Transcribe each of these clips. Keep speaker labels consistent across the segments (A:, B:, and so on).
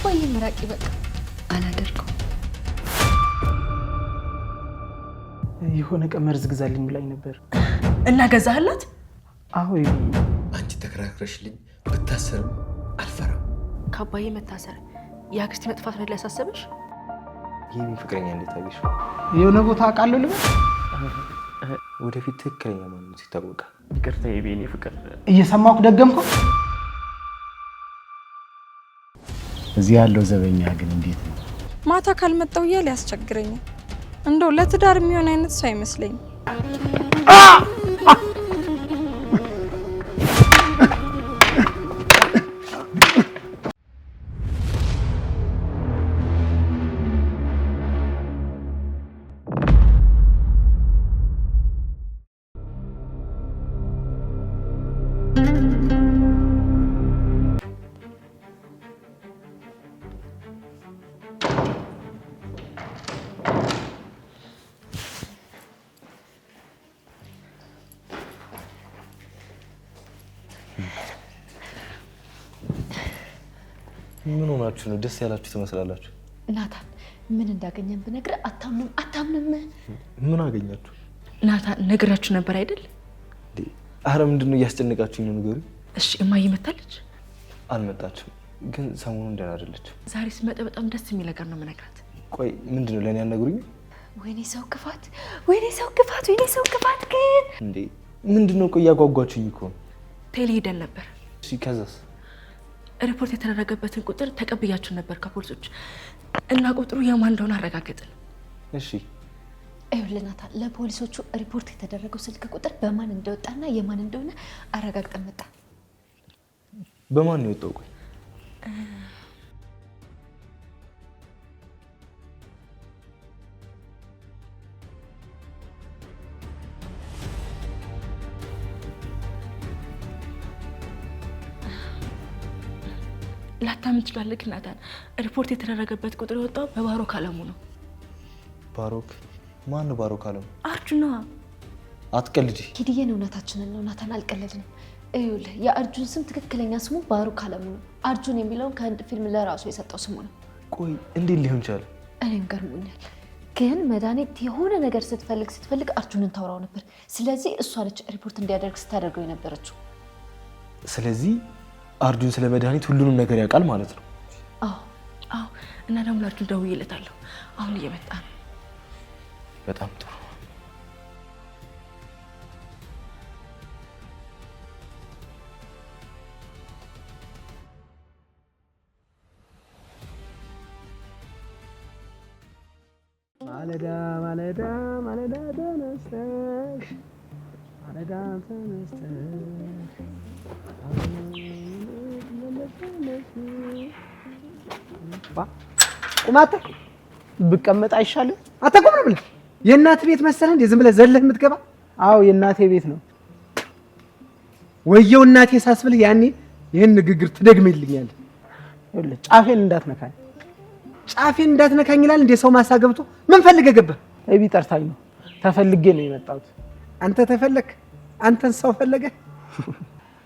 A: ከአባዬ ምራቂ በቃ አላደርገው።
B: የሆነ ቀመር ዝግዛልኝ ብላኝ ነበር
A: እና ገዛህላት?
B: አዎ
C: አንቺ ተከራክረሽልኝ ብታሰርም አልፈራም።
A: ከአባዬ መታሰር የአክስቴ መጥፋት ነው ሊያሳስብሽ?
C: የኔ ፍቅረኛ እንዴት አገኘሽ?
B: የሆነ ቦታ አውቃለሁ ልበል?
C: ወደፊት ትክክለኛ ማንነቱ ይታወቃል።
B: ይቅርታ የኔ ፍቅር እየሰማኩ ደገምኩ።
D: እዚህ ያለው ዘበኛ ግን እንዴት ነው?
E: ማታ ካልመጣው እያለ ያስቸግረኛል። እንደው ለትዳር የሚሆን አይነት ሰው አይመስለኝም።
C: ምን ሆናችሁ ነው? ደስ ያላችሁ ትመስላላችሁ።
A: ናታን ምን እንዳገኘን ብነግርህ አታምንም።
C: ምን አገኛችሁ?
A: ናታን ነግራችሁ ነበር አይደል?
C: አረ ምንድነው እያስጨነቃችሁኝ ነው? ንገሩኝ።
A: እሺ እማዬ መጣለች?
C: አልመጣችም፣ ግን ሰሞኑን ደህና አይደለችም።
A: ዛሬ ስመጣ በጣም ደስ የሚል ነገር ነው የምነግራት።
C: ቆይ ምንድነው? ለኔ አልነግሩኝ?
A: ወይኔ ሰው ክፋት ግን
C: እንዴ ምንድነው? ቆይ ያጓጓችሁኝ እኮ ነው።
A: ቴሌ ሄደን ነበር።
C: እሺ ከዛስ?
A: ሪፖርት የተደረገበትን ቁጥር ተቀብያችሁ ነበር ከፖሊሶች እና ቁጥሩ የማን እንደሆነ አረጋገጥን።
C: እሺ
F: ይኸውልህ ናታን፣ ለፖሊሶቹ ሪፖርት የተደረገው ስልክ ቁጥር በማን እንደወጣና የማን እንደሆነ አረጋግጠን መጣ።
C: በማን ነው የወጣው? ቆይ
A: ላታምን ትችላለህ ናታን፣ ሪፖርት የተደረገበት ቁጥር የወጣው በባሮክ አለሙ ነው።
C: ባሮክ? ማን ነው ባሮክ አለሙ?
A: አርጁና።
C: አትቀልጂ
F: ኪድዬን፣ እውነታችንን ነው ናታን፣ አልቀለድንም። ይኸውልህ የአርጁን ስም ትክክለኛ ስሙ ባሮክ አለሙ ነው። አርጁን የሚለውን ከህንድ ፊልም ለራሱ የሰጠው ስሙ ነው።
C: ቆይ እንዴት ሊሆን ቻለ?
F: እኔም ገርሞኛል። ግን መድኃኒት የሆነ ነገር ስትፈልግ አርጁንን ታውራው ነበር። ስለዚህ እሷ ነች ሪፖርት እንዲያደርግ ስታደርገው የነበረችው።
C: ስለዚህ አርጁን ስለ መድኃኒት ሁሉንም ነገር ያውቃል ማለት ነው?
A: አዎ። እና ደግሞ ለአርጁን ደውዬለታለሁ። አሁን እየመጣ ነው።
C: በጣም ጥሩ።
B: ማለዳ ተነስተሽ ቁማተ ብቀመጥ አይሻልም? አተቆም ብለህ የእናት ቤት መሰለህ እንዴ ዝም ብለህ ዘለህ የምትገባ? አዎ የእናቴ ቤት ነው። ወየው እናቴ ሳስብልህ ያኔ ይሄን ንግግር ትደግምልኛለህ። ይኸውልህ ጫፌን እንዳትነካኝ ይላል እንዴ ሰው ማሳ ገብቶ። ምን ፈልገህ ገባህ? እቢ ጠርታኝ ነው። ተፈልጌ ነው የመጣሁት። አንተ ተፈለክ? አንተን ሰው ፈለገ?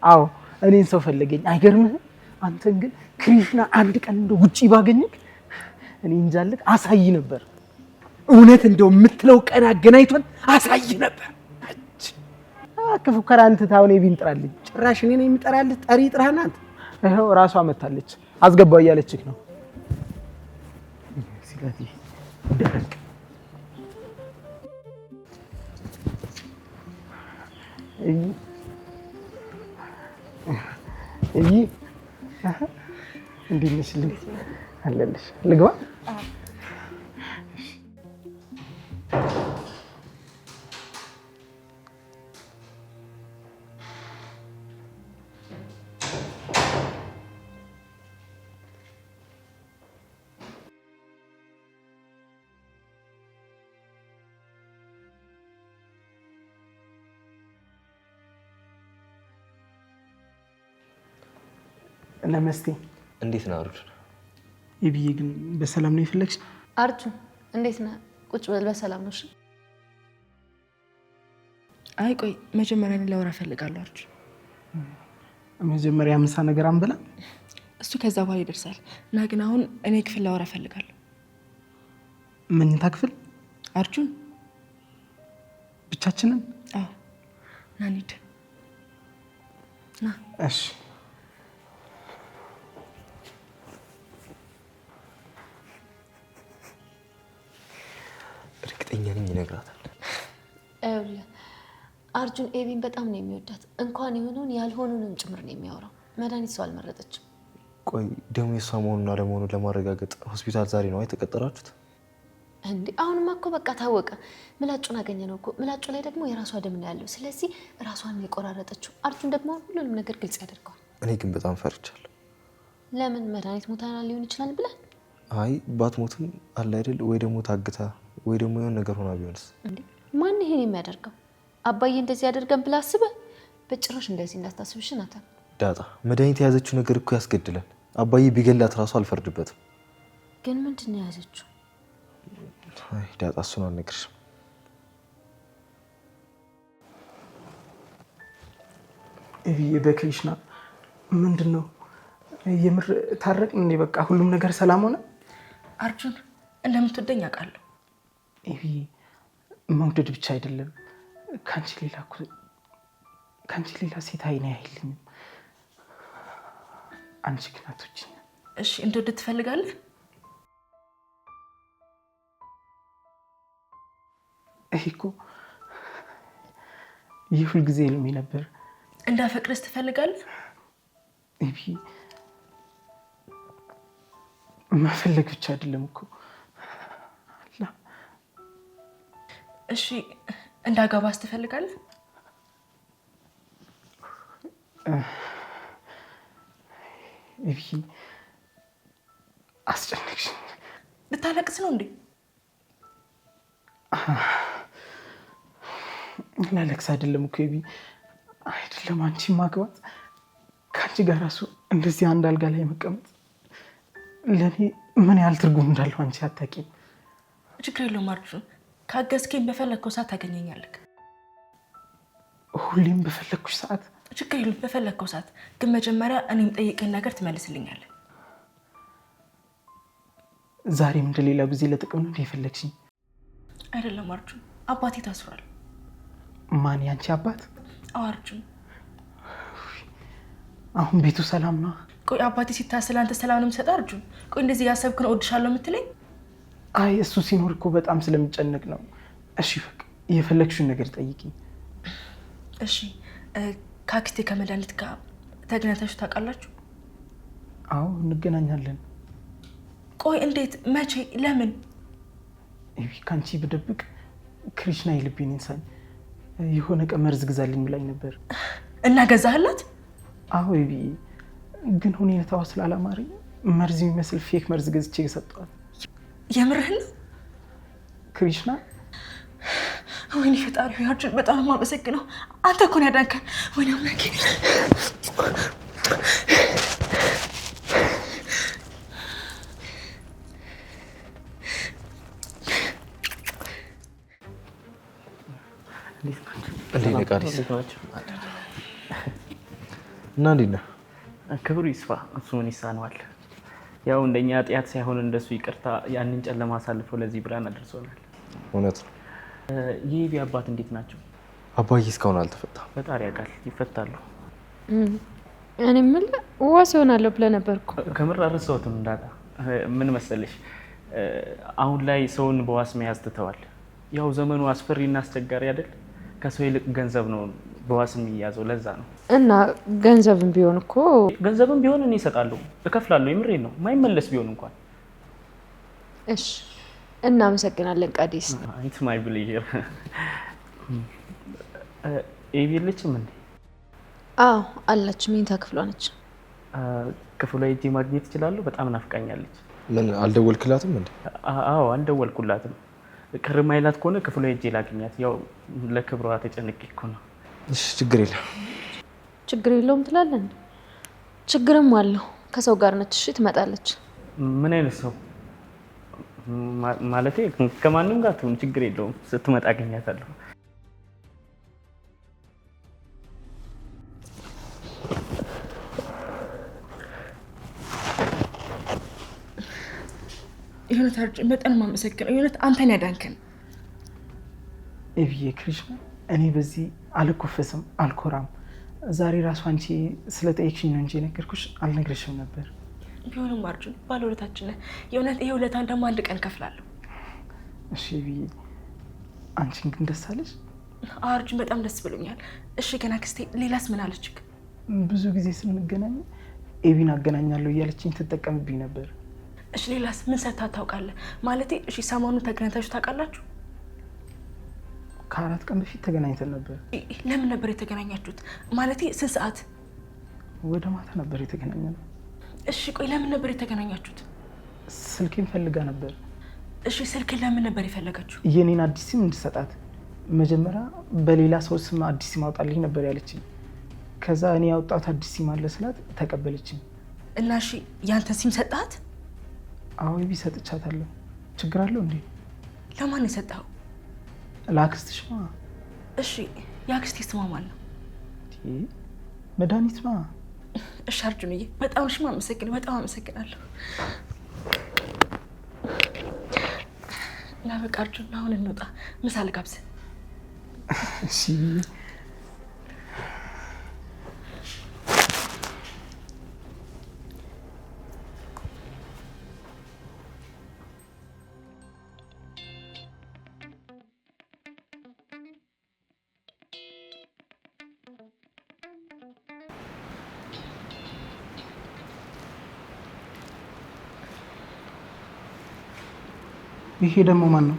B: አዎ እኔን ሰው ፈለገኝ። አይገርምህም? አንተን ግን ክሪሽና አንድ ቀን እንደው ውጪ ባገኘክ እኔ እንጃልክ አሳይ ነበር። እውነት እንደው የምትለው ቀን አገናኝቶን አሳይ ነበር። ክፉ ከራንተ ታውን ይብንጥራልኝ። ጭራሽ እኔ ነኝ የሚጠራልህ? ጠሪ ጥራህና አንተ። ይሄው ራሷ መታለች። አስገባው እያለችክ ነው። ስለዚህ ደረቅ እንዴት ነሽ? አለልሽ ልግባ? ነመስቴ።
C: እንዴት ነው አርጁ?
B: ይብዬ ግን በሰላም ነው የፈለግሽ?
F: አርጁ እንዴት ነህ? ቁጭ በል። በሰላም ነው? እሺ።
A: አይ ቆይ መጀመሪያ እኔ ላወራ እፈልጋለሁ። አርጁ
B: መጀመሪያ ምሳ ነገር አንበላ?
A: እሱ ከዛ በኋላ ይደርሳል እና ግን አሁን እኔ ክፍል ላወራ እፈልጋለሁ።
B: መኝታ ክፍል?
A: አርጁን
B: ብቻችንን?
A: አዎ ና እንሂድ። ና።
B: እሺ
C: እርግጠኛ ነኝ ይነግራታል።
F: አርጁን ኤቢን በጣም ነው የሚወዳት። እንኳን የሆነውን ያልሆነውንም ጭምር ነው የሚያወራው። መድኃኒት ሰው አልመረጠችም።
C: ቆይ ደግሞ የእሷ መሆኑን አለመሆኑን ለማረጋገጥ ሆስፒታል ዛሬ ነው የተቀጠራችሁት
F: እንዴ? አሁንማ እኮ በቃ ታወቀ። ምላጩን አገኘ ነው እኮ። ምላጩ ላይ ደግሞ የራሷ ደም ነው ያለው። ስለዚህ ራሷን ነው የቆራረጠችው። አርጁን ደግሞ ሁሉንም ነገር ግልጽ ያደርገዋል።
C: እኔ ግን በጣም ፈርቻለሁ።
F: ለምን? መድኃኒት ሞታና ሊሆን ይችላል ብለን?
C: አይ ባትሞትም አለ አይደል? ወይ ደግሞ ታግታ ወይ ደግሞ የሆነ ነገር ሆና ቢሆንስ?
F: እንዴ ማን ይሄን የሚያደርገው? አባዬ እንደዚህ ያደርገን ብላ አስበህ? በጭራሽ እንደዚህ እንዳታስብሽ ናታን።
C: ዳጣ መድኃኒት የያዘችው ነገር እኮ ያስገድላል። አባዬ ቢገላት ራሱ አልፈርድበትም።
F: ግን ምንድን ነው የያዘችው?
C: አይ ዳጣ እሱን አልነግርሽም።
B: ኤቢዬ በክሪሽና ምንድን ነው የምር ታረቅን እንዴ? በቃ ሁሉም ነገር ሰላም ሆነ?
A: አርጁን እንደምትወደኝ አውቃለሁ።
B: ኤቢዬ መውደድ ብቻ አይደለም፣ ካንቺ ሌላ ሴት አይኔ አይልኝም። አንቺ ግን አትወጂኝ።
A: እሺ እንደወደ ትፈልጋለህ?
B: ይሄ እኮ ይህ ሁልጊዜ ህልሜ ነበር።
A: እንዳፈቅርስ ትፈልጋለህ?
B: ኤቢ መፈለግ ብቻ አይደለም እኮ።
A: እሺ እንዳገባስ ትፈልጋለህ?
B: ኤቢ አስጨነቅሽኝ።
A: ልታለቅስ ነው እንዴ?
B: ላለቅስ አይደለም እኮ ኤቢ፣ አይደለም አንቺ ማግባት፣ ከአንቺ ጋር ራሱ እንደዚህ አንድ አልጋ ላይ መቀመጥ ለእኔ ምን ያህል ትርጉም እንዳለው አንቺ አታውቂም።
A: ችግር የለውም አርጁን፣ ካገዝከኝ በፈለግከው ሰዓት ታገኘኛለህ።
B: ሁሌም በፈለግኩሽ ሰዓት?
A: ችግር የለውም በፈለግከው ሰዓት፣ ግን መጀመሪያ እኔም ጠይቀኝ ነገር ትመልስልኛለህ።
B: ዛሬም እንደሌላ ጊዜ ለጥቅም ነው የፈለግሽኝ?
A: አይደለም አርጁን፣ አባቴ ታስሯል።
B: ማን? ያንቺ አባት?
A: አዎ አርጁን።
B: አሁን ቤቱ ሰላም ነው?
A: ቆይ አባቴ ሲታሰር አንተ ሰላም ነው የምትሰጠው አርጁን? ቆይ እንደዚህ ያሰብክ ነው እወድሻለሁ የምትለኝ?
B: አይ እሱ ሲኖር እኮ በጣም ስለምጨነቅ ነው። እሺ በቃ የፈለግሽውን ነገር ጠይቂኝ።
A: እሺ ከአክስቴ ከመድኃኒት ጋር ተገናኝታችሁ ታውቃላችሁ?
B: አዎ እንገናኛለን።
A: ቆይ እንዴት? መቼ? ለምን?
B: ከአንቺ ብደብቅ ክሪሽና የልቤን ይንሳኝ። የሆነ ቀን መርዝ ግዛልኝ ብላኝ ነበር።
A: እና ገዛህላት?
B: አዎ ይቢ፣ ግን ሁኔታዋ ስላላማረኝ መርዝ የሚመስል ፌክ መርዝ ገዝቼ የሰጠዋት።
A: የምርህን ነው?
B: ክሪሽና
A: ወይኔ ፈጣሪ ያችን በጣም የማመሰግነው አንተ እኮ ነው ያዳንከን። ወይኔ አምላኬ።
C: እንዴት ነህ ቃዲስ? እና እንዴት ነህ?
G: ክብሩ ይስፋ። እሱ ምን ይሳነዋል? ያው እንደኛ ኃጢአት ሳይሆን እንደሱ ይቅርታ ያንን ጨለማ አሳልፎ ለዚህ ብርሃን አድርሶናል።
C: እውነት ነው።
G: የኤቢ አባት እንዴት ናቸው?
C: አባዬ እስካሁን አልተፈታም።
G: ፈጣሪ ያውቃል፣ ይፈታሉ።
F: እኔ የምልህ ዋስ እሆናለሁ ብለህ ነበር እኮ።
G: ከምር አልረሳሁትም እንዳጣ። ምን መሰለሽ አሁን ላይ ሰውን በዋስ መያዝ ትተዋል። ያው ዘመኑ አስፈሪና አስቸጋሪ አይደል? ከሰው ይልቅ ገንዘብ ነው በዋስ የሚያዘው። ለዛ ነው። እና
F: ገንዘብም ቢሆን እኮ
G: ገንዘብም ቢሆን እኔ እሰጣለሁ፣ እከፍላለሁ። የምሬን ነው። ማይመለስ ቢሆን እንኳን።
F: እሺ እናመሰግናለን ቃዲስ።
G: ኢትስ ማይ ፕሌዠር። ኤቢ የለችም እንዴ?
F: አዎ አለች፣ መኝታ ክፍሏ ነች።
G: ክፍሏ ሄጄ ማግኘት እችላለሁ? በጣም ናፍቃኛለች።
C: ምን አልደወልክላትም እንዴ?
G: አዎ አልደወልኩላትም። ቅር ማይላት ከሆነ ክፍሏ ሄጄ ላግኛት። ያው ለክብሯ ተጨንቄ እኮ ነው።
C: እሺ ችግር የለም።
F: ችግር የለውም ትላለህ? ችግርም አለው። ከሰው ጋር ነች። እሺ ትመጣለች።
G: ምን አይነት ሰው? ማለቴ ከማንም ጋር ትሁን ችግር የለውም። ስትመጣ አገኛታለሁ።
A: የእውነት አርጁን በጣም የማመሰግነው። የእውነት አንተን ያዳንከን።
B: ኤቢዬ ክሪሽማ፣ እኔ በዚህ አልኮፈስም አልኮራም። ዛሬ ራሱ አንቺ ስለጠየቅሽኝ ነው እንጂ የነገርኩሽ አልነግርሽም ነበር።
A: ቢሆንም አርጁን ባለውለታችን ነህ። የእውነት ይሄ ውለታን ደግሞ አንድ ቀን ከፍላለሁ።
B: እሺ ኤቢዬ፣ አንቺን ግን ደስ አለሽ?
A: አርጁን በጣም ደስ ብሎኛል። እሺ ግን አክስቴ ሌላስ ምን አለችክ?
B: ብዙ ጊዜ ስንገናኝ ኤቢን አገናኛለሁ እያለችኝ ትጠቀምብኝ ነበር።
A: እሺ ሌላስ ምን ሰጥታት ታውቃለህ? ማለቴ እሺ ሰሞኑን ተገናኝታችሁ ታውቃላችሁ?
B: ከ4 ቀን በፊት ተገናኝተን ነበር።
A: ለምን ነበር የተገናኛችሁት? ማለቴ ስንት ሰዓት?
B: ወደ ማታ ነበር የተገናኘነው።
A: እሺ ቆይ ለምን ነበር የተገናኛችሁት?
B: ስልኬን ፈልጋ ነበር።
A: እሺ ስልክን ለምን ነበር የፈለገችው?
B: የኔን አዲስ ሲም እንድሰጣት። መጀመሪያ በሌላ ሰው ስም አዲስ ሲም አውጣልኝ ነበር ያለችኝ። ከዛ እኔ ያወጣሁት አዲስ ሲም አለ ስላት ተቀበለችኝ።
A: እና እሺ ያንተ ሲም ሰጣት?
B: አዎ ኤቢ ሰጥቻታለሁ። ችግር አለው እንዴ?
A: ለማን ነው የሰጠኸው?
B: ለአክስትሽ ነዋ።
A: እሺ የአክስቴ ስሟ ማን ነው?
B: መድኃኒት ነዋ።
A: እሺ አርጁንዬ በጣም እሺ ማመሰግን በጣም አመሰግናለሁ። እና በቃ አርጁን አሁን እንውጣ፣ ምሳ ልጋብዝ።
B: እሺ ይሄ ደግሞ ማን ነው?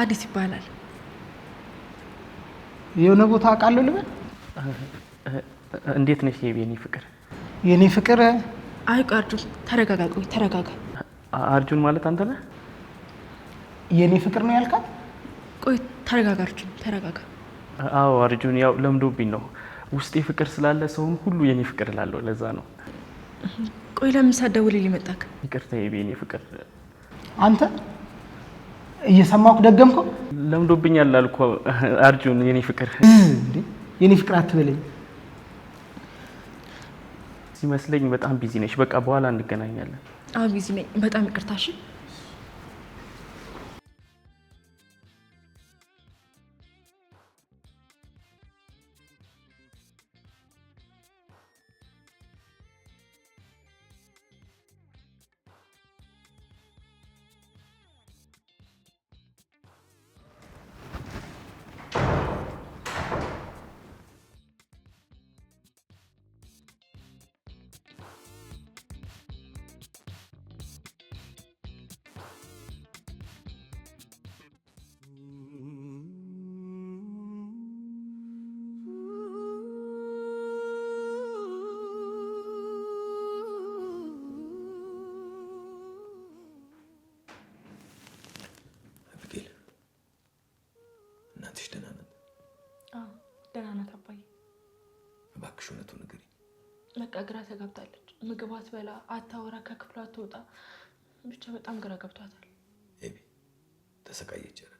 A: አዲስ ይባላል።
B: የሆነ ቦታ አውቃለሁ ልበል?
G: እንዴት ነሽ የኔ ፍቅር?
B: የኔ ፍቅር?
A: አይ አርጁን ተረጋጋ፣ ቆይ ተረጋጋ።
G: አርጁን ማለት አንተ ነህ?
B: የኔ ፍቅር ነው ያልካት?
A: ቆይ ተረጋጋ አርጁን ተረጋጋ።
G: አዎ አርጁን ያው ለምዶብኝ ነው። ውስጤ ፍቅር ስላለ ሰውን ሁሉ የኔ ፍቅር እላለሁ፣ ለዛ ነው።
A: ቆይ ለምን ሳትደውልልኝ መጣክ?
G: ይቅርታ የኔ ፍቅር።
B: አንተ እየሰማኩ ደገምከው?
G: ለምዶብኛል አልኩ አርጁን የኔ ፍቅር።
B: እንዴ የኔ ፍቅር አትበለኝ።
G: ሲመስለኝ በጣም ቢዚ ነሽ። በቃ በኋላ እንገናኛለን።
A: አዎ ቢዚ ነኝ፣ በጣም ይቅርታ። እሺ ደህና ናት አባዬ።
H: እባክሽ እውነቱን ንገሪኝ።
A: በቃ ግራ ተጋብታለች። ምግብ አትበላ፣ አታወራ፣ ከክፍሏ አትወጣ። ብቻ በጣም ግራ ገብቷታል።
H: ኤቢ ተሰቃየች። ኧረ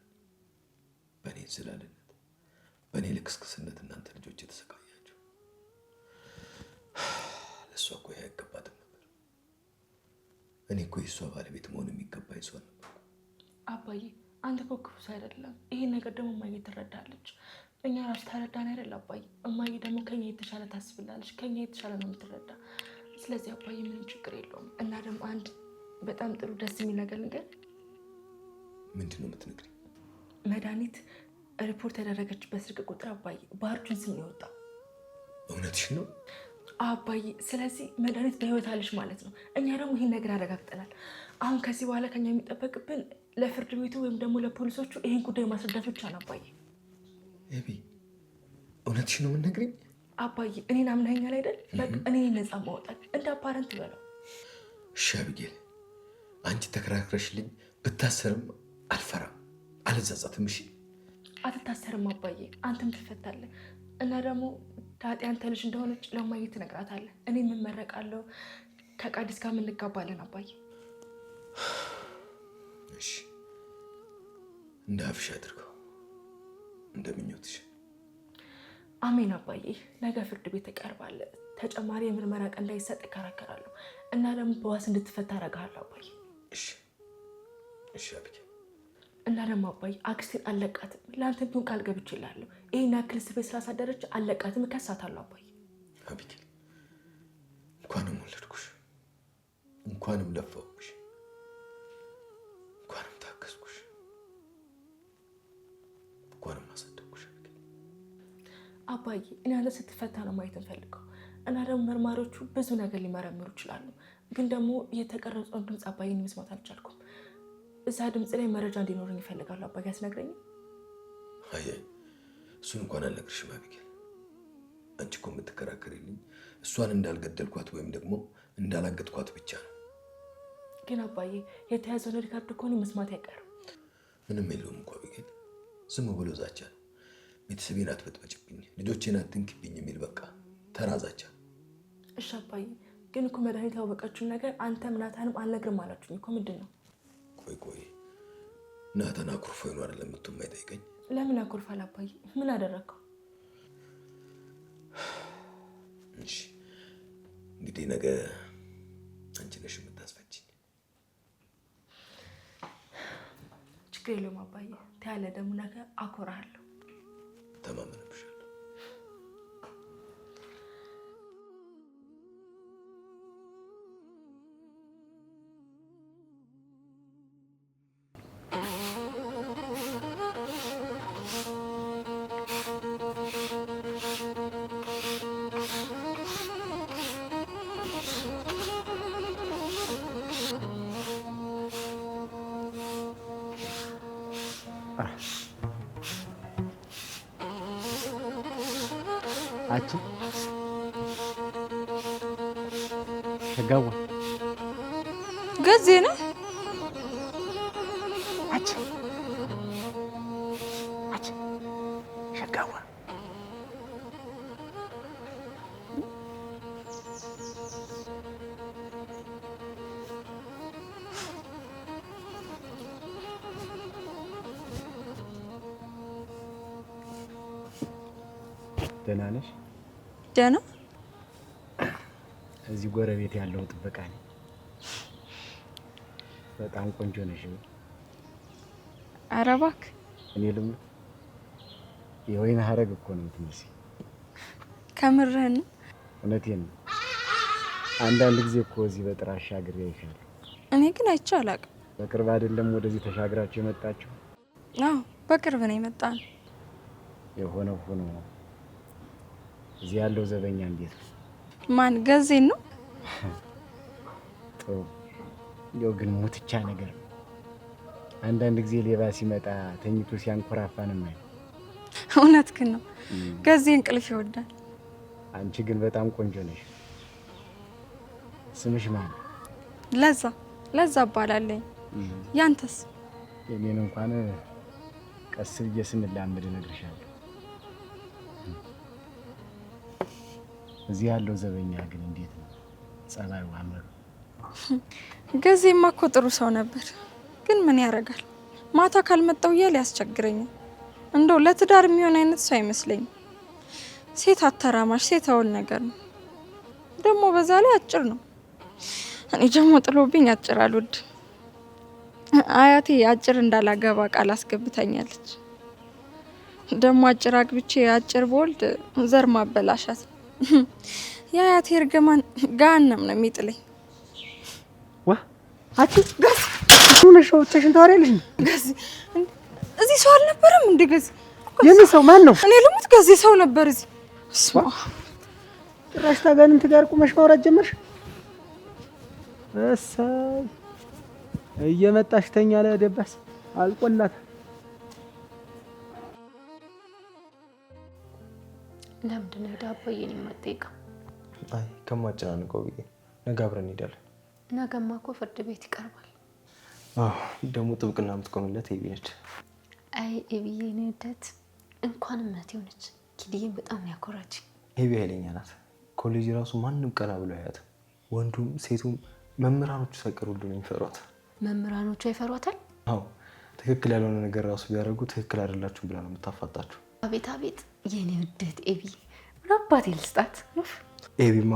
H: በእኔ እንዝላልነት፣ በእኔ ልክስክስነት እናንተ ልጆች የተሰቃያችሁ። ለእሷ እኮ ይሄ አይገባትም ነበር። እኔ እኮ የእሷ ባለቤት መሆን የሚገባኝ ሰው ነበር።
A: አባዬ አንተ እኮ ክፉ ሰው አይደለም። ይሄን ነገር ደግሞ እማዬ ትረዳለች። እኛ ራሱ ተረዳን አይደል አባዬ? እማዬ ደግሞ ከኛ የተሻለ ታስብላለች። ከኛ የተሻለ ነው የምትረዳ። ስለዚህ አባዬ ምንም ችግር የለውም። እና ደግሞ አንድ በጣም ጥሩ ደስ የሚል ነገር ልንገር።
H: ምንድን ነው የምትነግሪኝ?
A: መድኃኒት ሪፖርት ያደረገችበት ስልክ ቁጥር አባዬ በአርጁን ስም ነው የወጣው።
H: እውነትሽ ነው
A: አባዬ? ስለዚህ መድኃኒት በህይወት አለች ማለት ነው። እኛ ደግሞ ይህን ነገር አረጋግጠናል። አሁን ከዚህ በኋላ ከኛ የሚጠበቅብን ለፍርድ ቤቱ ወይም ደግሞ ለፖሊሶቹ ይህን ጉዳይ ማስረዳት ብቻ ነው አባዬ።
H: ኤቢ እውነትሽ ነው የምትነግሪኝ?
A: አባዬ እኔን አምነኸኛል አይደል? በቃ እኔን ነፃ ማውጣት እንደ አፓረንት በለው።
H: እሺ አቢጌል፣ አንቺ ተከራክረሽልኝ ብታሰርም አልፈራም፣ አልጸጸትም። እሺ
A: አትታሰርም አባዬ፣ አንተም ትፈታለህ። እና ደግሞ ዳጤ አንተ ልጅ እንደሆነች ለማዬ ትነግራታለህ። እኔ የምመረቃለሁ፣ ከቃዲስ ጋር እንጋባለን አባዬ።
H: እሺ እንደ አፍሽ አድርገው፣ እንደምኞትሽ።
A: አሜን አባዬ። ነገ ፍርድ ቤት ትቀርባለህ። ተጨማሪ የምርመራ ቀን እንዳይሰጥ እከራከራለሁ እና ደግሞ በዋስ እንድትፈታ አደርግሃለሁ አባዬ።
H: እሺ አቢጌል።
A: እና ደግሞ አባዬ አክስቴን አለቃትም። ለአንተ ቢሆን ቃል ገብቼልሃለሁ። ይሄን ያክል ስቤት ስላሳደረች አለቃትም፣ እከሳታለሁ አባዬ።
H: አቢጌል እንኳንም ወለድኩሽ፣ እንኳንም ለፋሁሽ፣ እንኳንም ታገዝኩሽ፣ እንኳንም አሳደግኩሽ አቢጌል።
A: አባዬ እኔ አንተ ስትፈታ ነው ማየት እንፈልገው። እና ደግሞ መርማሪዎቹ ብዙ ነገር ሊመረምሩ ይችላሉ። ግን ደግሞ የተቀረጸውን ድምፅ አባዬን መስማት አልቻልኩም። እዛ ድምፅ ላይ መረጃ እንዲኖረኝ ይፈልጋሉ። አባዬ ያስነግረኝ።
H: አይ እሱን እንኳን አልነግርሽም አቢጌል። አንቺ እኮ የምትከራከሪልኝ እሷን እንዳልገደልኳት ወይም ደግሞ እንዳላገጥኳት ብቻ ነው።
A: ግን አባዬ የተያዘውን ሪካርድ እኮ እኔ መስማት አይቀርም።
H: ምንም የለውም እኮ አቢጌል፣ ዝም ብሎ ዛቻ ነው። ቤተሰቤን አትበጥበጭብኝ፣ ልጆቼን አትንክብኝ የሚል በቃ ተራ ዛቻ።
A: እሺ አባዬ፣ ግን እኮ መድኃኒት ያወቀችውን ነገር አንተም ናታንም አልነግርም አላችሁኝ እኮ። ምንድን ነው?
H: ቆይ ናታን አኩርፎ ነው አይደለም የማይጠይቀኝ?
A: ለምን አኩርፋል አባዬ? ምን አደረግከው?
H: እሺ እንግዲህ ነገ አንቺ ነሽ የምታስፈችኝ።
A: ችግር የለውም አባዬ። ታያለ ደግሞ ነገ አኮራለሁ።
H: ተማመንብሻለሁ።
D: አቺ ሸጋዋ
E: ገዜ ነው።
D: አቺ ሸጋዋ ደህና ነሽ?
E: ደህና።
D: እዚህ ጎረቤት ያለው ጥበቃ ነኝ። በጣም ቆንጆ ነሽ።
E: ኧረ እባክህ።
D: እኔ ልም የወይን ሀረግ እኮ ነው የምትመስይ።
E: ከምርህን ነው?
D: እውነቴን ነው። አንዳንድ ጊዜ እኮ እዚህ በጥራሻ አግሬ አይሻለሁ።
E: እኔ ግን አይቼ አላውቅም።
D: በቅርብ አይደለም ወደዚህ ተሻግራችሁ የመጣችሁ?
E: አዎ በቅርብ ነው የመጣነው።
D: የሆነው ሆኖ እዚህ ያለው ዘበኛ እንዴት ነው?
E: ማን? ገዜን ነው?
D: ጥሩ። ያው ግን ሙትቻ ነገር ነው። አንዳንድ ጊዜ ሌባ ሲመጣ ተኝቶ ሲያንኮራፋን ማይ።
E: እውነትህን ነው። ገዜ እንቅልፍ ይወዳል።
D: አንቺ ግን በጣም ቆንጆ ነሽ። ስምሽ ማን?
E: ለዛ እባላለሁ። ያንተስ?
D: የኔን እንኳን ቀስ ብዬ ስንላመድ እነግርሻለሁ። እዚህ ያለው ዘበኛ ግን እንዴት ነው ጸባዩ? አመሩ?
E: ገዜማ እኮ ጥሩ ሰው ነበር። ግን ምን ያደርጋል ማታ ካልመጣው እያለ ያስቸግረኛል። እንደው ለትዳር የሚሆን አይነት ሰው አይመስለኝም። ሴት አተራማሽ፣ ሴት አውል ነገር ነው። ደግሞ በዛ ላይ አጭር ነው። እኔ ደግሞ ጥሎብኝ አጭር አልወድም። አያቴ አጭር እንዳላገባ ቃል አስገብታኛለች። ደግሞ አጭር አግብቼ አጭር በወልድ ዘር ማበላሻት። የአያቴ እርግማን ገሃነም ነው የሚጥለኝ።
B: አቺ ጋስ ሁነሽው ተሽንታሪልሽ
E: ጋስ እዚህ ሰው አልነበረም እንዴ? ጋስ
B: የምን ሰው ማን ነው?
E: እኔ ልሙት ጋስ ሰው ነበር እዚህ።
B: ጭራሽ ታጋንንት ጋር ቁመሽ ማውራት ጀመርሽ? እሰይ እየመጣሽ ተኛ ለደባስ አልቆላት።
F: ለምንድን ነው ዳቦዬን የማትጠይቀው?
C: አይ ከማጨናንቀው ብዬ ነገ አብረን እንሄዳለን።
F: ነገማ እኮ ፍርድ ቤት ይቀርባል።
C: አዎ ደግሞ ጥብቅና የምትቆምለት ኤቢ ነች።
F: አይ ኤቢዬ ነውደት እንኳን እምነት ሆነች። ኪድዬን በጣም ያኮራች።
C: ኤቢ ኃይለኛ ናት። ኮሌጅ ራሱ ማንም ቀና ብሎ አያትም። ወንዱም ሴቱም መምህራኖቹ ሳይቀሩ ሁሉ ነው የሚፈሯት።
F: መምህራኖቹ ይፈሯታል?
C: አዎ ትክክል ያልሆነ ነገር ራሱ ቢያደርጉ ትክክል አይደላችሁም ብላ ነው የምታፋጣችሁ።
F: አቤት አቤት የኔ ውደት ኤቢ ምን አባቴ ልስጣት?
C: ኤቢማ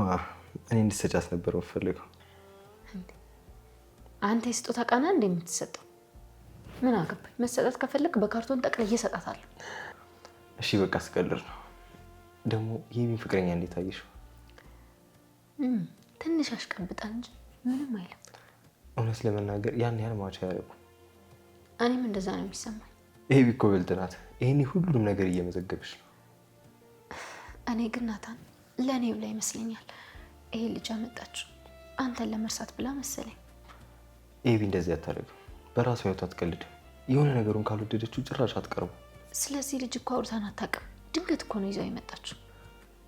C: እኔ እንድትሰጫት ነበር የምፈልገው።
F: አንተ የስጦታ ቃና እንደምትሰጠው ምን አገባኝ? መሰጠት ከፈለክ በካርቶን ጠቅልዬ እሰጣታለሁ።
C: እሺ በቃ ስቀልድ ነው። ደግሞ የቤቢ ፍቅረኛ እንዴት አየሽው?
F: ትንሽ አሽቀብጣ እንጂ ምንም አይልም።
C: እውነት ለመናገር ያን ያህል ማቻ ያደረጉ።
F: እኔም እንደዛ ነው የሚሰማኝ።
C: ቤቢ እኮ ብልጥ ናት። ይሄኔ ሁሉንም ነገር እየመዘገብሽ ነው።
F: እኔ ግን ናታን ለእኔ ብላ ይመስለኛል ይሄ ልጅ አመጣችው አንተን ለመርሳት ብላ መሰለኝ።
C: ኤቢ እንደዚህ አታደርግም። በራሷ ህይወት አትቀልድም። የሆነ ነገሩን ካልወደደችው ጭራሽ አትቀርቡ።
F: ስለዚህ ልጅ እኮ አውርታን አታውቅም። ድንገት እኮ ነው ይዘው የመጣችው።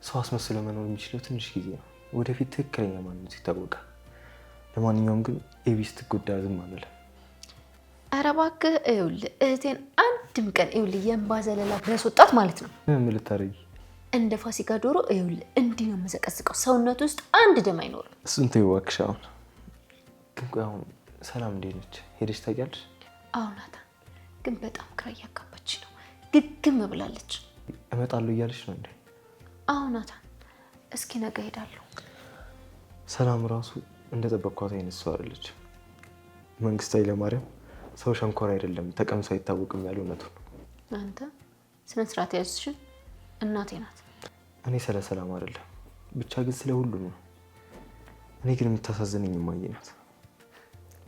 C: ሰው አስመስሎ መኖር የሚችለው ትንሽ ጊዜ ነው። ወደፊት ትክክለኛ ማንነቱ ይታወቃል። ለማንኛውም ግን ኤቢ ስትጎዳ ዝም አንልም።
F: ኧረ እባክህ ይኸውልህ እህቴን አንድም ቀን ይኸውልህ የእምባ ዘለላ ቢያስወጣት ማለት ነው
C: ምን ልታረጊ?
F: እንደ ፋሲካ ዶሮ ይኸውልህ እንዲህ ነው የምዘቀዝቀው። ሰውነቱ ውስጥ አንድ ደም አይኖርም።
C: እሱን ተይው እባክሽ። አሁን ሰላም እንዴት ነች? ሄደሽ ታውቂያለሽ?
F: አዎ ናታን፣ ግን በጣም ግራ እያጋባች ነው። ግግም ብላለች።
C: እመጣለሁ እያለች ነው እንዴ?
F: አዎ ናታን፣ እስኪ ነገ ሄዳለሁ።
C: ሰላም ራሱ እንደጠበቅኳት አይነት ሰው አይደለች። መንግስቱ ኃይለማርያም ሰው ሸንኮራ አይደለም ተቀምሶ አይታወቅም ያለው እውነቱን ነው።
F: አንተ ስነ ስርዓት ያዝሽ። እናቴ ናት።
C: እኔ ስለ ሰላም አይደለም ብቻ ግን ስለ ሁሉም ነው። እኔ ግን የምታሳዝነኝ እማዬ ናት።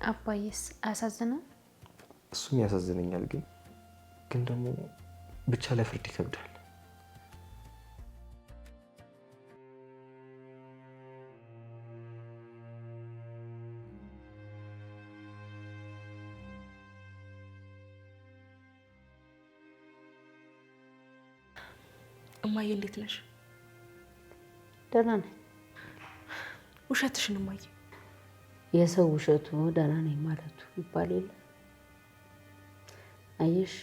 F: አባዬስ አያሳዝነው?
C: እሱም ያሳዝነኛል። ግን ደግሞ ብቻ ለፍርድ ይከብዳል።
A: እማዬ እንዴት ነሽ?
I: ደህና ነኝ።
A: ውሸትሽን እማዬ።
I: የሰው ውሸቱ ደህና ነኝ ማለቱ ይባል የለ። አየሽ፣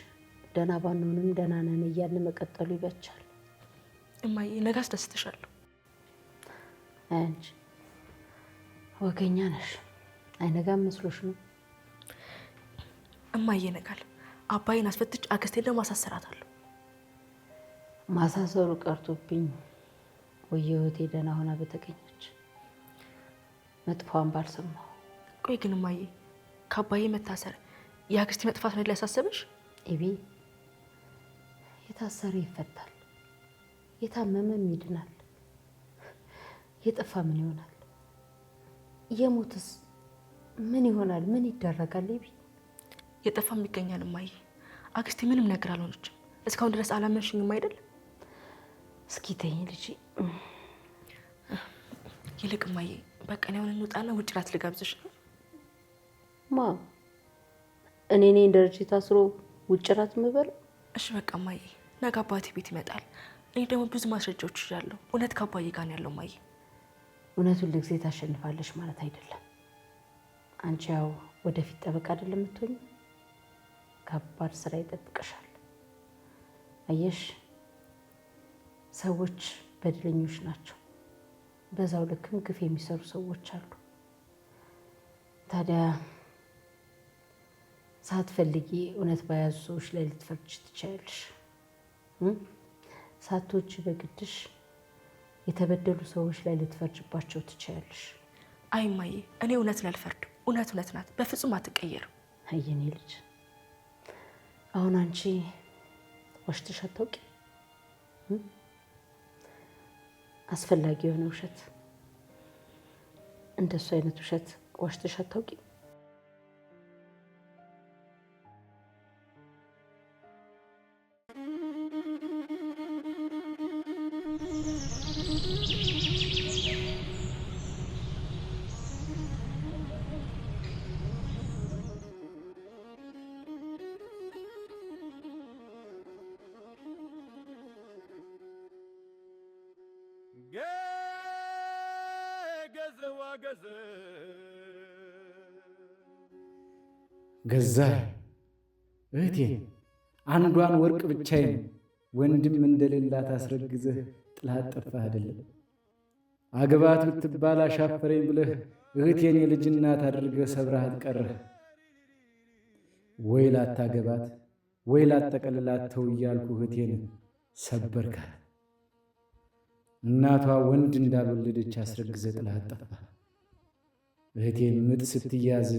I: ደህና ባንሆንም ደህና ነን እያልን መቀጠሉ ይበቻል።
A: እማዬ ነገ አስደስትሻለሁ።
I: አንቺ ወገኛ ነሽ። አይነጋም መስሎሽ ነው?
A: እማዬ ይነጋል። አባዬን አስፈትች አክስቴን ደግሞ አሳስራታለሁ።
I: ማሳሰሩ ቀርቶብኝ ወየህቴ ደህና ሆና በተገኘች መጥፋዋን ባልሰማሁ።
A: ቆይ ግን እማዬ ከአባዬ መታሰር የአክስቴ መጥፋት ነው ሊያሳስብሽ?
I: ኤቢ፣ የታሰረ ይፈታል፣ የታመመም ይድናል። የጠፋ ምን ይሆናል? የሞትስ ምን ይሆናል? ምን ይደረጋል? ኤቢ፣
A: የጠፋም ይገኛል እማዬ። አክስቴ ምንም ነገር አልሆነችም። እስካሁን ድረስ አላመንሽኝም አይደል?
I: እስኪ ተይኝ ልጄ።
A: ይልቅ እማዬ በቃ እኔ አሁን እንውጣና ውጭ ራት ልጋብዝሽ ነው።
I: ማ እኔ ነኝ ደረጃ ታስሮ ውጭ ራት የምበላው?
A: እሺ በቃ እማዬ፣ ነገ አባቴ ቤት ይመጣል። እኔ ደግሞ ብዙ ማስረጃዎች ይዣለሁ። እውነት ከአባዬ ጋር ነው ያለው እማዬ።
I: እውነቱን ለጊዜ ታሸንፋለሽ ማለት አይደለም። አንቺ ያው ወደፊት ጠበቃ አይደለም የምትሆኝ። ከባድ ስራ ይጠብቅሻል። አየሽ፣ ሰዎች በደለኞች ናቸው። በዛው ልክም ግፍ የሚሰሩ ሰዎች አሉ። ታዲያ ሳትፈልጊ እውነት በያዙ ሰዎች ላይ ልትፈርጅ ትችያለሽ። ሳቶች በግድሽ የተበደሉ ሰዎች ላይ ልትፈርጅባቸው ትችያለሽ።
A: አይ እማዬ፣ እኔ እውነትን አልፈርድም። እውነት እውነት ናት፣ በፍጹም አትቀየርም።
I: አየኔ ልጅ፣ አሁን አንቺ ዋሽተሽ አታውቂ። አስፈላጊ የሆነ ውሸት፣ እንደሱ አይነት ውሸት ዋሽተሽ አታውቂ።
D: ገዛ እህቴን አንዷን ወርቅ ብቻዬን ወንድም እንደሌላት አስረግዘህ ጥላት ጠፋህ አይደለም። አግባት ብትባል አሻፈረኝ ብለህ እህቴን የልጅ እናት አድርገህ ሰብረሃት ቀረህ። ወይ ላታገባት ወይ ላጠቀልላት ተው እያልኩ እህቴን ሰበርካት። እናቷ ወንድ እንዳልወለደች አስረግዘህ ጥላት ጠፋህ። እህቴን ምጥ ስትያዝ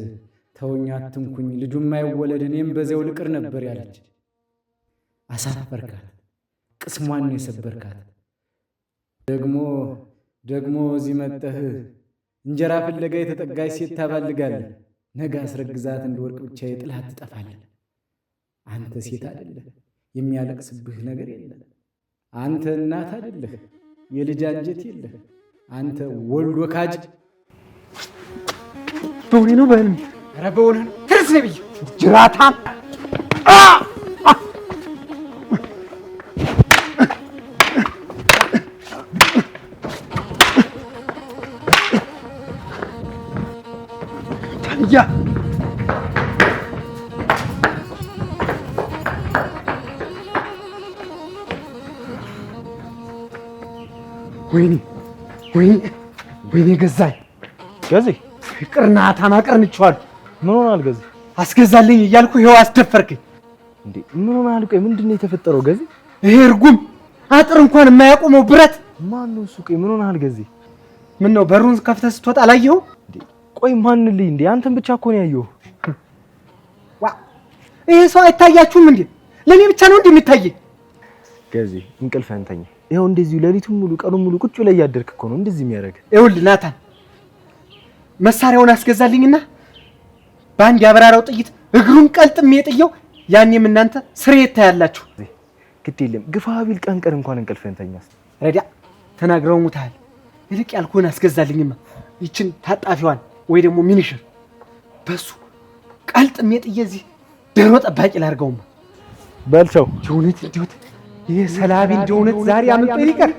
D: ተውኝ አትንኩኝ፣ ልጁም አይወለድ እኔም በዚያው ልቅር ነበር ያለች። አሳፈርካት፣ ቅስሟን የሰበርካት። ደግሞ እዚህ መጠህ እንጀራ ፍለጋ የተጠጋች ሴት ታባልጋለህ። ነገ አስረግዛት እንደ ወርቅ ብቻ የጥላት ትጠፋለህ። አንተ ሴት አይደለህ፣ የሚያለቅስብህ ነገር የለም። አንተ እናት አይደለህ፣ የልጅ አንጀት የለህ። አንተ ወልዶ ካጅ።
B: በእውኔ ነው በህልም? ኧረ በእውኔ ነው። ትርስ ነብይ ጅራታም ታያ ወይኔ ገዛኝ
C: ገዜ
B: ቅርናታ ማቀርንቻለሁ።
C: ምን ሆናል ገዜ?
B: አስገዛልኝ እያልኩ ይኸው አስደፈርከኝ
C: እንዴ። ምን ሆናል? ቆይ ምንድነው የተፈጠረው ገዜ?
B: ይሄ እርጉም አጥር እንኳን የማያቆመው ብረት
C: ማን ነው እሱ? ቆይ ምን ሆናል ገዜ?
B: ምን ነው በሩን ከፍተህ ስትወጣ አላየኸው
C: እንዴ? ቆይ ማን ልይ እንዴ? አንተን ብቻ እኮ ነው ያየው።
B: ይሄ ሰው አይታያችሁም እንዴ? ለኔ ብቻ ነው እንደሚታየኝ?
C: ገዜ እንቅልፍህን ተኛ። ይኸው እንደዚሁ ሌሊቱን ሙሉ ቀኑን ሙሉ ቁጭ ላይ ያደርክ እኮ ነው እንደዚህ የሚያደርግ።
B: ይኸውልህ ናታን መሳሪያውን አስገዛልኝና በአንድ ያበራራው ጥይት እግሩን ቀልጥሜ የጥየው ያኔም እናንተ ስሬት ታያላችሁ።
C: ግድ የለም ግፋ ቢል ቀን እንኳን እንቅልፍህን ተኛስ።
B: ረዲያ ተናግረው ሙታል። ይልቅ ያልኩህን አስገዛልኝማ ይችን ታጣፊዋን ወይ ደግሞ ሚኒሽር በሱ ቀልጥሜ ጥዬ እዚህ ዶሮ ጠባቂ ላድርገውማ።
C: በልቸው
B: ጆነት እንዲወት ይሄ ሰላቢ እንደሆነት ዛሬ አመጣ ይቀር።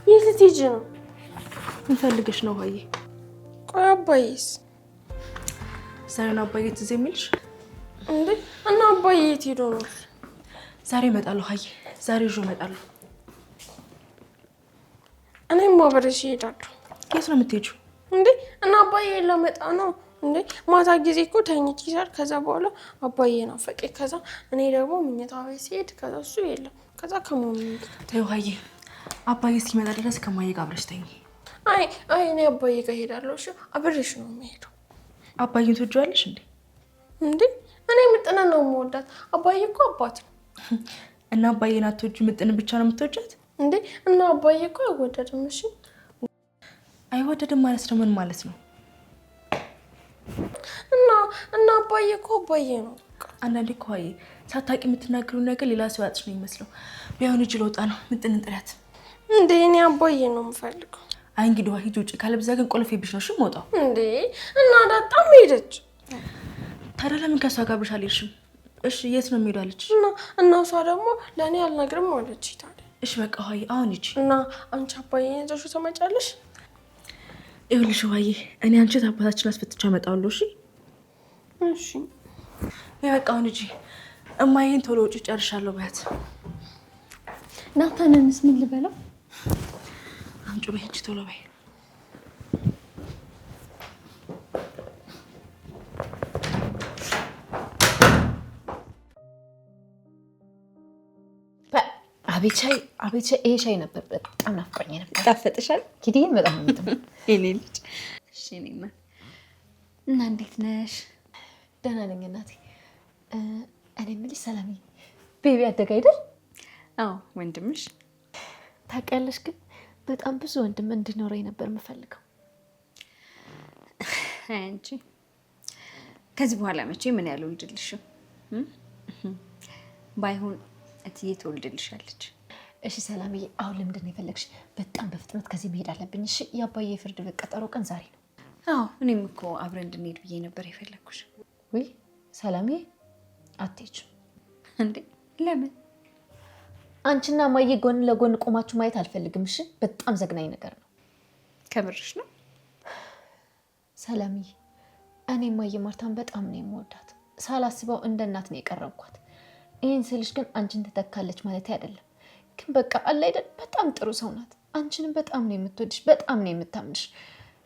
E: የት ልትሄጂ ነው?
A: ምን ፈልገሽ ነው ሆዬ?
E: ቆይ አባዬስ?
A: ዛሬ ነው አባዬ ትዝ የሚልሽ
E: እንዴ? እና አባዬ የት ሄዶ ነው?
A: ዛሬ እመጣለሁ ሆዬ፣ ዛሬ ይዤው እመጣለሁ።
E: እኔም አብሬሽ እሄዳለሁ።
A: የት ነው የምትሄጂው?
E: እንዴ እና አባዬ ላመጣ ነው እንዴ? ማታ ጊዜ እኮ ተኝቼ ይዛል። ከዛ በኋላ አባዬ ናፈቀኝ። ከዛ እኔ ደግሞ መኝታ ቤት ሲሄድ ከዛ እሱ የለም። ከዛ ከማን
A: ተይው ሆዬ፣ አባዬ እስኪመጣ ድረስ ከማዬ ጋር አብረሽ ተኝ።
E: አይ እኔ አባዬ ጋር እሄዳለሁ። እሺ አብሬሽ ነው የምሄደው።
A: አባዬን ትወጂዋለሽ እንዴ?
E: እንዴ እኔ ምጥን ነው የምወዳት። አባዬ እኮ አባት ነው።
A: እና አባዬን አትወጂው፣ ምጥን ብቻ ነው የምትወጃት
E: እንዴ? እና አባዬ እኮ አይወደድም። እሺ
A: አይወደድም ማለት ነው ምን ማለት ነው?
E: እና አባዬ እኮ አባዬ ነው።
A: አንዳንዴ እኮ ሆዬ ሳታውቂ የምትናገሪው ነገር ሌላ ሰው ያጥሽ ነው የሚመስለው። ቢሆን እጅ ለውጣ ነው ምጥን ጥሪያት።
E: እንዴ እኔ አባዬ ነው የምፈልገው።
A: አይ እንግዲህ ሂጂ ውጪ፣ ካለብዛ ግን ቆልፌብሽ ነው እሺ የምወጣው።
E: እንዴ እና ዳጣም ሄደች።
A: ታዲያ ለምን ከሷ ጋር አብረሽ አልሄድሽም? እሺ የት ነው የምሄደው አለች።
E: እና እሷ ደግሞ ለእኔ አልነግርም አለች። ታዲያ
A: እሺ በቃ ሆዬ አሁን ሂጂ።
E: እና አንቺ አባዬን ይዘሽው ትመጫለሽ?
A: ይኸውልሽ ሆዬ እኔ አንቺ አባታችን አስፈትቼ አመጣለሁ። እሺ
E: እሺ
A: በቃ አሁን ሂጂ። እማዬን ቶሎ ውጪ ጨርሻለሁ በያት።
F: ናታንንስ ምን ልበለው?
A: አምጪ በይ እንጂ ቶሎ በይ።
F: አቤት ሻይ፣ ይሄ ሻይ ነበር በጣም ናፍቆኝ ነበር።
I: ጣፈጥሻል?
F: ኪዲን በጣም ነው
I: የኔ ልጅ። እሺ እኔማ እና እንዴት ነሽ?
F: ደህና ነኝ እናቴ። እኔ የምልሽ ሰላምዬ፣ ቤቢ አደጋ አይደል?
I: አዎ ወንድምሽ።
F: ታውቂያለሽ ግን በጣም ብዙ ወንድም እንዲኖረኝ ነበር የምፈልገው።
I: አንቺ ከዚህ በኋላ መቼ ምን ያለው ልድልሽም ባይሆን እትዬ ትወልድልሻለች።
F: እሺ ሰላምዬ፣ አሁን ለምንድን ነው የፈለግሽ? በጣም በፍጥነት ከዚህ መሄድ አለብኝ። እሺ የአባዬ የፍርድ ቤት ቀጠሮ ቀን ዛሬ ነው።
I: አዎ እኔም እኮ አብረን እንድንሄድ ብዬ ነበር የፈለግኩሽ።
F: ወይ ሰላምዬ አትሄጂም
I: እንዴ? ለምን?
F: አንቺና እማዬ ጎን ለጎን ቆማችሁ ማየት አልፈልግም። እሺ በጣም ዘግናኝ ነገር ነው።
I: ከምርሽ ነው
F: ሰላምዬ? እኔ እማዬ ማርታን በጣም ነው የምወዳት። ሳላስበው እንደ እናት ነው የቀረብኳት። ይሄን ስልሽ ግን አንቺን ትተካለች ማለት አይደለም። ግን በቃ አለ አይደል፣ በጣም ጥሩ ሰው ናት። አንቺንም በጣም ነው የምትወድሽ፣ በጣም ነው የምታምንሽ።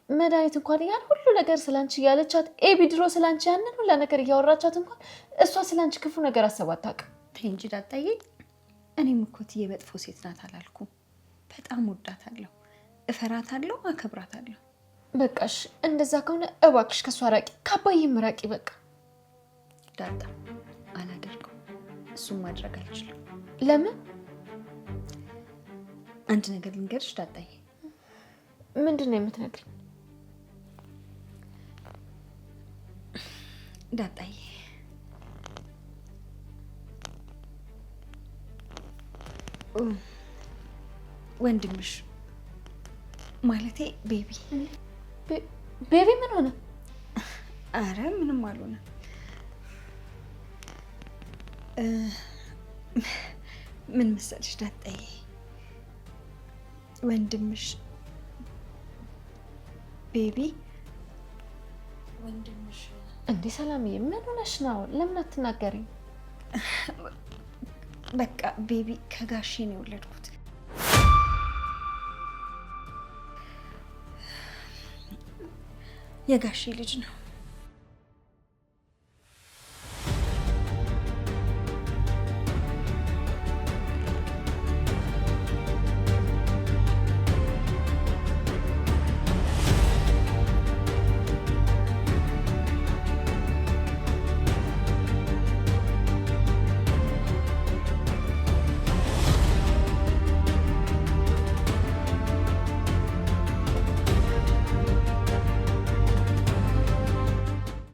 F: መድኃኒት እንኳን ያን ሁሉ ነገር ስላንቺ እያለቻት ኤቢ ድሮ ስላንቺ ያንን ሁላ ነገር እያወራቻት እንኳን እሷ ስላንቺ ክፉ ነገር አሰባ አታውቅም።
I: ተይ እንጂ ዳጣዬ፣ እኔም እኮ እትዬ መጥፎ ሴት ናት አላልኩም። በጣም ወዳታለሁ፣ እፈራታለሁ፣ አከብራታለሁ።
F: በቃሽ፣ እንደዛ ከሆነ እባክሽ ከሷ ራቂ፣ ከአባዬም ራቂ። በቃ
I: ዳጣ፣ አላደርገው፣ እሱም ማድረግ አልችልም።
F: ለምን?
I: አንድ ነገር ልንገርሽ ዳጣዬ።
F: ምንድን ነው የምትነግሪኝ?
I: ዳጣዬ፣ ወንድምሽ ማለቴ ቤቢ
F: ቤቢ ምን ሆነ?
I: አረ ምንም አልሆነ። ምን መሰልሽ ዳጣዬ፣ ወንድምሽ ቤቢ ወንድምሽ
F: እንዴ ሰላምዬ፣ ምን ሆነሽ ነው? ለምን አትናገሪኝ?
I: በቃ ቤቢ ከጋሼ ነው የወለድኩት። የጋሼ ልጅ ነው።